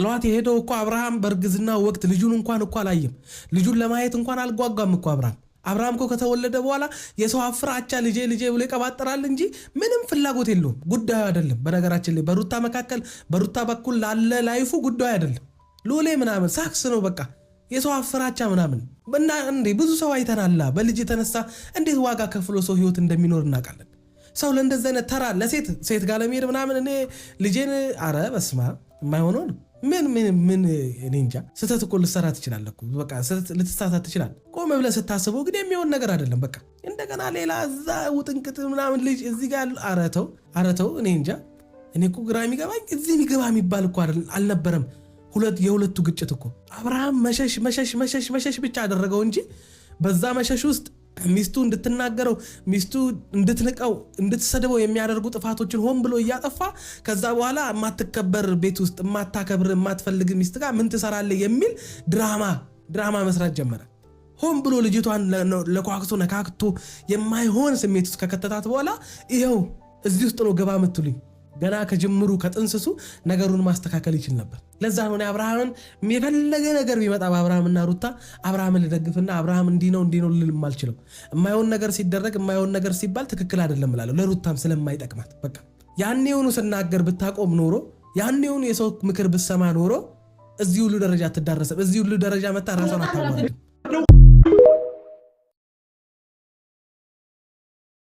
ጥሏት የሄደው እኮ አብርሃም በርግዝና ወቅት ልጁን እንኳን እኮ አላየም። ልጁን ለማየት እንኳን አልጓጓም እኮ አብርሃም እኮ ከተወለደ በኋላ የሰው አፍራቻ ልጄ ብሎ ይቀባጥራል እንጂ ምንም ፍላጎት የለውም። ጉዳዩ አይደለም። በነገራችን ላይ በሩታ መካከል በሩታ በኩል ላለ ላይፉ ጉዳዩ አይደለም። ሎሌ ምናምን ሳክስ ነው በቃ የሰው አፍራቻ ምናምን እና እንዴ ብዙ ሰው አይተናል። በልጅ የተነሳ እንዴት ዋጋ ከፍሎ ሰው ህይወት እንደሚኖር እናውቃለን። ሰው ለእንደዚህ አይነት ተራ ለሴት ጋር ለመሄድ ምናምን እኔ ልጄን አረ በስማ የማይሆነው ነው። ምን እኔ እንጃ። ስህተት እኮ ልትሰራ ትችላለህ እኮ በቃ ስህተት ልትሳሳት ትችላለህ። ቆም ብለህ ስታስበው ግን የሚሆን ነገር አይደለም። በቃ እንደገና ሌላ እዛ ውጥንቅጥ ምናምን ልጅ እዚህ ጋር አረተው እኔ እንጃ። እኔ እኮ ግራ የሚገባኝ እዚህ የሚገባ የሚባል እኮ አልነበረም። የሁለቱ ግጭት እኮ አብርሃም መሸሽ ብቻ አደረገው እንጂ በዛ መሸሽ ውስጥ ሚስቱ እንድትናገረው ሚስቱ እንድትንቀው እንድትሰድበው የሚያደርጉ ጥፋቶችን ሆን ብሎ እያጠፋ ከዛ በኋላ የማትከበር ቤት ውስጥ የማታከብር የማትፈልግ ሚስት ጋር ምን ትሰራለህ የሚል ድራማ መስራት ጀመረ። ሆን ብሎ ልጅቷን ለኳክቶ ነካክቶ የማይሆን ስሜት ውስጥ ከከተታት በኋላ ይሄው እዚህ ውስጥ ነው ገባ ምትሉኝ። ገና ከጅምሩ ከጥንስሱ ነገሩን ማስተካከል ይችል ነበር። ለዛ ነው አብርሃምን የፈለገ ነገር ቢመጣ በአብርሃምና ሩታ አብርሃምን ልደግፍና አብርሃም እንዲህ ነው ልል ማልችለው። የማይሆን ነገር ሲደረግ የማይሆን ነገር ሲባል ትክክል አይደለም እላለሁ። ለሩታም ስለማይጠቅማት በቃ ያኔውኑ ስናገር ብታቆም ኖሮ ያኔውኑ የሰው ምክር ብሰማ ኖሮ እዚህ ሁሉ ደረጃ አትዳረሰም። እዚህ ሁሉ ደረጃ መጣ ራሷን አታዋርድም።